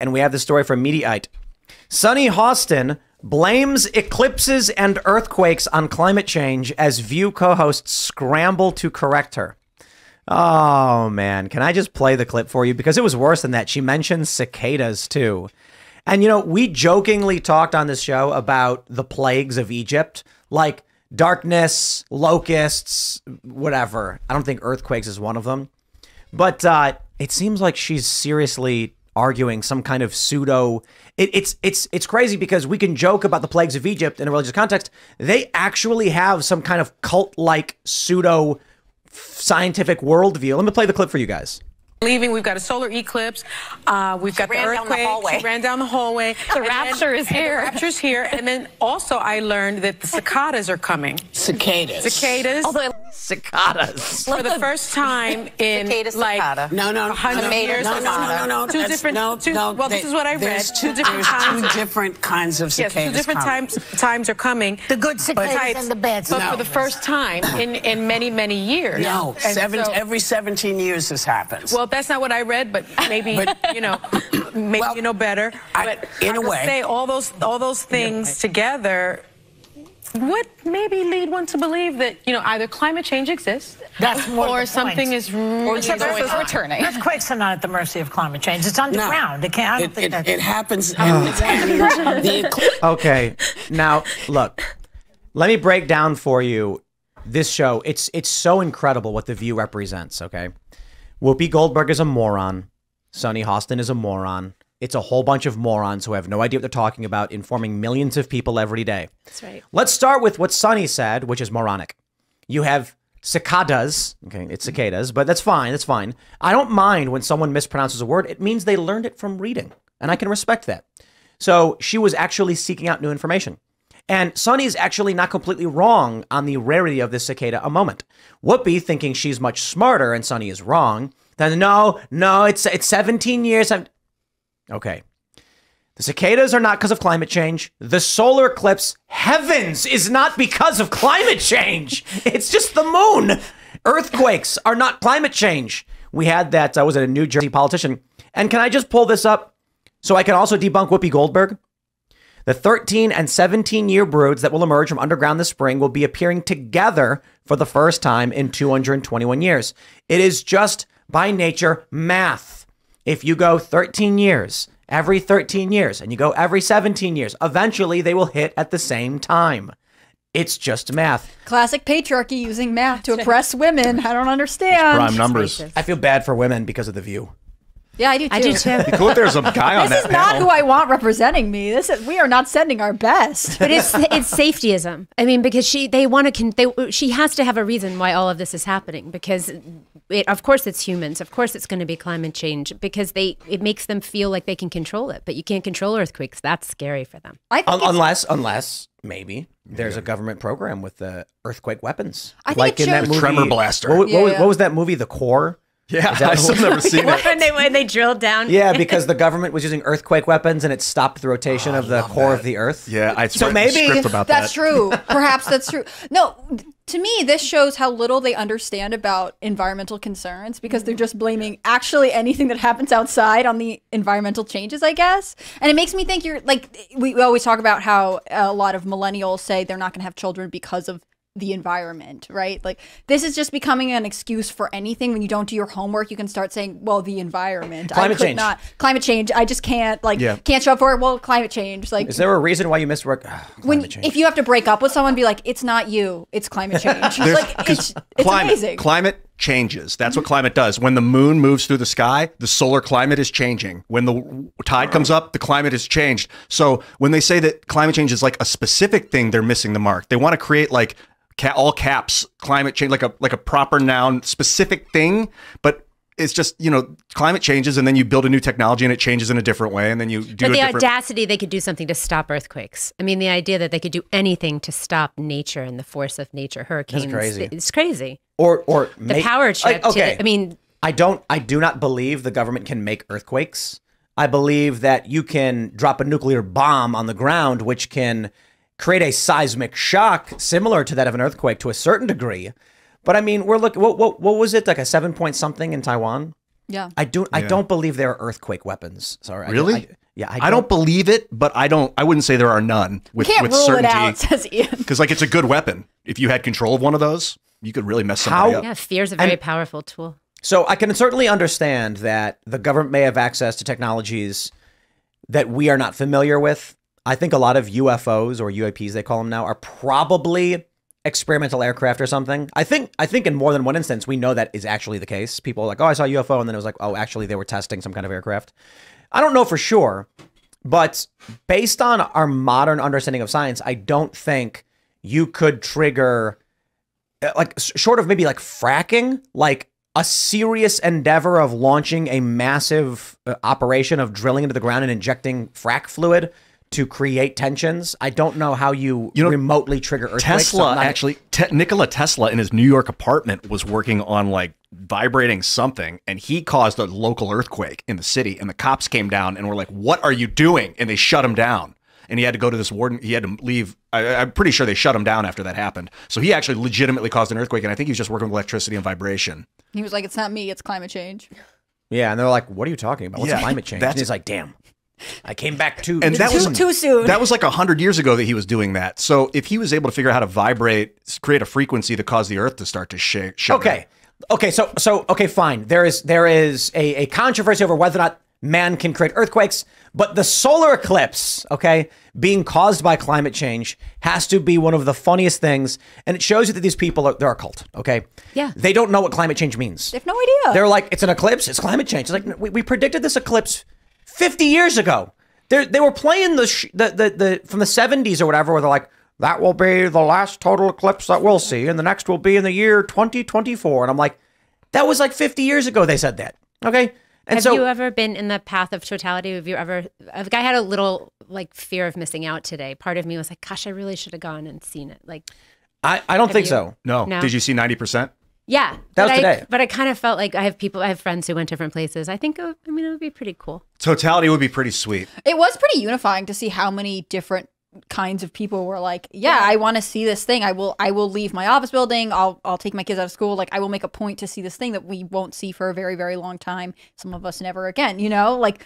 And we have the story from Mediaite. Sunny Hostin blames eclipses and earthquakes on climate change as View co-hosts scramble to correct her. Oh, man. Can I just play the clip for you? Because it was worse than that. She mentioned cicadas, too. And, you know, we jokingly talked on this show about the plagues of Egypt, like darkness, locusts, whatever. I don't think earthquakes is one of them. But it seems like she's seriously arguing some kind of pseudo. It's crazy because we can joke about the plagues of Egypt in a religious context. They actually have some kind of cult-like pseudo scientific worldview. Let me play the clip for you guys. Leaving, we've got a solar eclipse. We've got the earthquake. She ran down the hallway. The rapture is here. The rapture's here. And then also I learned that the cicadas are coming. Cicadas. Cicadas. Cicadas. For the first time in like no, 100 years. No. Two different. Well, this is what I read. Two different times. Two different kinds of cicadas. Yes, two different times are coming. The good cicadas and the bad cicadas. But for the first time in many years. No, every 17 years this happens. Well, that's not what I read, but maybe you know, maybe you know better. But in a way, say all those things together would maybe lead one to believe that either climate change exists, or something is returning. Earthquakes are not at the mercy of climate change. It's underground. No, it can't. I don't think that it happens. Okay, now look, let me break down for you this show. It's so incredible what The View represents. Okay. Whoopi Goldberg is a moron. Sunny Hostin is a moron. It's a whole bunch of morons who have no idea what they're talking about, informing millions of people every day. That's right. Let's start with what Sunny said, which is moronic. You have cicadas. Okay, it's cicadas, but that's fine. That's fine. I don't mind when someone mispronounces a word. It means they learned it from reading, and I can respect that. So she was actually seeking out new information. And Sunny is actually not completely wrong on the rarity of this cicada a moment. Whoopi, thinking she's much smarter and Sunny is wrong, then no, it's 17 years. Okay. The cicadas are not because of climate change. The solar eclipse, heavens, is not because of climate change. It's just the moon. Earthquakes are not climate change. We had that, was it a New Jersey politician? And can I just pull this up so I can also debunk Whoopi Goldberg? The 13 and 17-year broods that will emerge from underground this spring will be appearing together for the first time in 221 years. It is just, by nature, math. If you go 13 years, every 13 years, and you go every 17 years, eventually they will hit at the same time. It's just math. Classic patriarchy using math to oppress women. I don't understand. Prime numbers. I feel bad for women because of The View. Yeah, I do too. I do too. Be cool if there's a guy on that This is not who I want representing me. We are not sending our best. But it's safetyism. I mean, because she has to have a reason why all of this is happening. Because of course it's humans. Of course it's going to be climate change. Because it makes them feel like they can control it. But you can't control earthquakes. That's scary for them. Unless maybe there's a government program with earthquake weapons. I think like in that movie, Tremor Blaster. What was that movie? The Core. Yeah, I've still never seen it. when they drilled down. Yeah, because the government was using earthquake weapons and it stopped the rotation of the core of the earth. Yeah, I so maybe script about that's true. Perhaps that's true. No, to me, this shows how little they understand about environmental concerns because they're just blaming actually anything that happens outside on the environmental changes, I guess. And it makes me think we always talk about how a lot of millennials say they're not going to have children because of the environment, right? Like this is just becoming an excuse for anything. When you don't do your homework, you can start saying, well, the environment. Climate change. I just can't can't show up for it. Well, climate change. Like, is there a reason why you missed work? If you have to break up with someone, be like, it's not you, it's climate change. It's amazing. Climate changes. That's what climate does. When the moon moves through the sky, the solar climate is changing. When the tide comes up, the climate has changed. So when they say that climate change is like a specific thing, they're missing the mark. They want to create like all caps climate change, like a proper noun specific thing, but it's just, climate changes and then you build a new technology and it changes in a different way and then you do. But the audacity they could do something to stop earthquakes. I mean, the idea that they could do anything to stop nature and the force of nature, hurricanes. That's crazy. It's crazy. Or the power trip. Okay. I do not believe the government can make earthquakes. I believe that you can drop a nuclear bomb on the ground, which can create a seismic shock similar to that of an earthquake to a certain degree. But I mean, we're looking, what was it, like a 7 point something in Taiwan? Yeah. I don't believe there are earthquake weapons. Sorry. Really? I don't believe it, but I wouldn't say there are none with, Can't with rule certainty. it out, says Ian. Because like it's a good weapon. If you had control of one of those, you could really mess somebody up. Yeah, fear's a very powerful tool. So I can certainly understand that the government may have access to technologies that we are not familiar with. I think a lot of UFOs, or UAPs they call them now, are probably experimental aircraft or something. I think in more than one instance, we know that is actually the case. People are like, oh, I saw a UFO. And then it was like, oh, actually, they were testing some kind of aircraft. I don't know for sure. But based on our modern understanding of science, I don't think you could trigger, like, short of maybe like fracking, like a serious endeavor of launching a massive operation of drilling into the ground and injecting frack fluid to create tensions. I don't know how you remotely trigger earthquakes. Nikola Tesla in his New York apartment was working on like vibrating something, and he caused a local earthquake in the city, and the cops came down and were like, what are you doing? And they shut him down. And he had to go to this warden. He had to leave. I'm pretty sure they shut him down after that happened. So he actually legitimately caused an earthquake, and I think he was just working with electricity and vibration. He was like, it's not me, it's climate change. Yeah, and they're like, what are you talking about? What's climate change? And he's like, damn. I came back too soon. That was like 100 years ago that he was doing that. So if he was able to figure out how to vibrate, create a frequency that caused the Earth to start to shake. Okay, fine. There is a controversy over whether or not man can create earthquakes, but the solar eclipse, being caused by climate change has to be one of the funniest things, and it shows you that these people they're a cult. Yeah, they don't know what climate change means. They have no idea. They're like, it's an eclipse. It's climate change. It's like we predicted this eclipse 50 years ago. They were playing the from the 70s or whatever, where they're like, that will be the last total eclipse that we'll see, and the next will be in the year 2024. And I'm like, that was like 50 years ago they said that. Okay. And have you ever been in the path of totality? Have you ever? I had a little like fear of missing out today. Part of me was like, gosh, I really should have gone and seen it. Like, I don't think so. No. Did you see 90%? Yeah, that was today. But I kind of felt like I have friends who went different places. I think it would be pretty cool. Totality would be pretty sweet. It was pretty unifying to see how many different kinds of people were like, yeah, I want to see this thing. I will leave my office building. I'll take my kids out of school. Like, I will make a point to see this thing that we won't see for a very, very long time. Some of us never again, like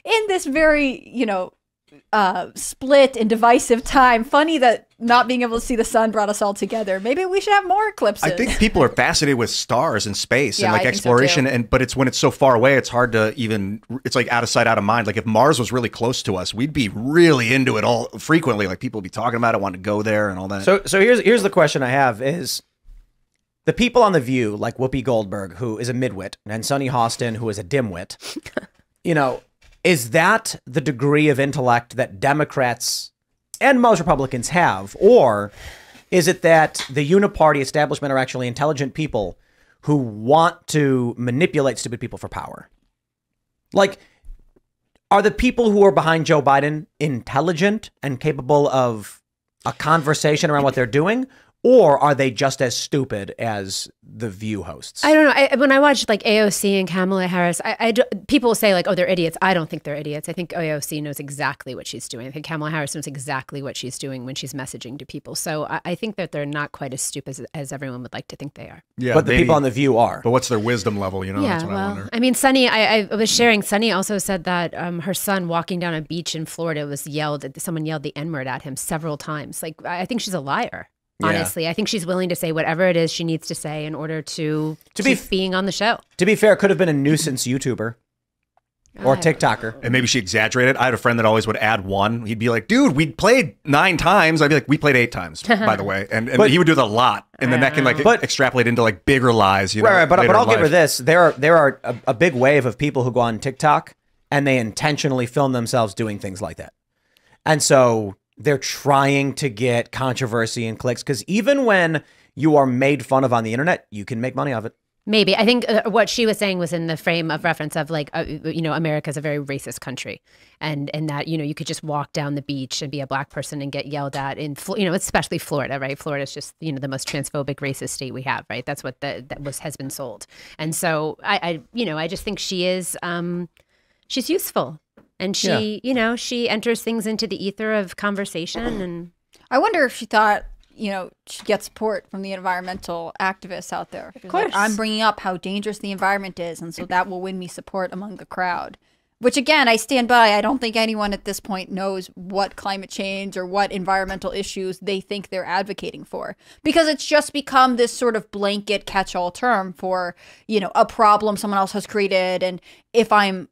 in this very, split and divisive time. Funny that not being able to see the sun brought us all together. Maybe we should have more eclipses. I think people are fascinated with stars and space and like exploration, but it's when it's so far away, it's hard to even. It's like out of sight, out of mind. Like if Mars was really close to us, we'd be really into it all frequently. Like people would be talking about it, want to go there and all that. So here's the question I have is. The people on The View, like Whoopi Goldberg, who is a midwit, and Sunny Hostin, who is a dimwit, is that the degree of intellect that Democrats and most Republicans have? Or is it that the uniparty establishment are actually intelligent people who want to manipulate stupid people for power? Like, are the people who are behind Joe Biden intelligent and capable of a conversation around what they're doing? Or are they just as stupid as the View hosts? I don't know. When I watch like AOC and Kamala Harris, people say like, oh, they're idiots. I don't think they're idiots. I think AOC knows exactly what she's doing. I think Kamala Harris knows exactly what she's doing when she's messaging to people. So I think that they're not quite as stupid as everyone would like to think they are. Yeah, but the people on The View are. But what's their wisdom level? Yeah, that's what I wonder. I mean, Sunny, I was sharing, Sunny also said that her son walking down a beach in Florida someone yelled the N-word at him several times. Like, I think she's a liar. Honestly, I think she's willing to say whatever it is she needs to say in order to keep being on the show. To be fair, could have been a nuisance YouTuber or TikToker. And maybe she exaggerated. I had a friend that always would add one. He'd be like, dude, we played 9 times. I'd be like, we played 8 times, by the way. And he would do that a lot. And then that can extrapolate into like bigger lies. Right, but I'll give her this. There are a big wave of people who go on TikTok and they intentionally film themselves doing things like that. And so they're trying to get controversy and clicks, because even when you are made fun of on the internet, you can make money off it. Maybe. I think what she was saying was in the frame of reference of like, America's a very racist country, and that, you could just walk down the beach and be a black person and get yelled at in, especially Florida, right? Florida is just, the most transphobic racist state we have, right? That's what has been sold. And so I just think she is, she's useful. And she, she enters things into the ether of conversation. And I wonder if she thought, should get support from the environmental activists out there. Of course. I'm bringing up how dangerous the environment is, and so that will win me support among the crowd. Which, again, I stand by. I don't think anyone at this point knows what climate change or what environmental issues they think they're advocating for. Because it's just become this sort of blanket catch-all term for, a problem someone else has created. And if I'm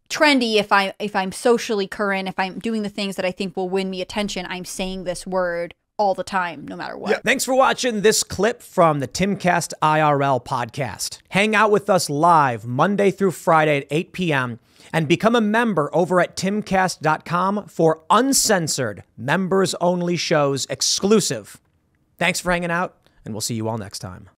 trendy, if I'm socially current, if I'm doing the things that I think will win me attention, I'm saying this word all the time, no matter what. Yeah. Thanks for watching this clip from the Timcast IRL podcast. Hang out with us live Monday through Friday at 8 p.m. and become a member over at timcast.com for uncensored, members-only shows exclusive. Thanks for hanging out, and we'll see you all next time.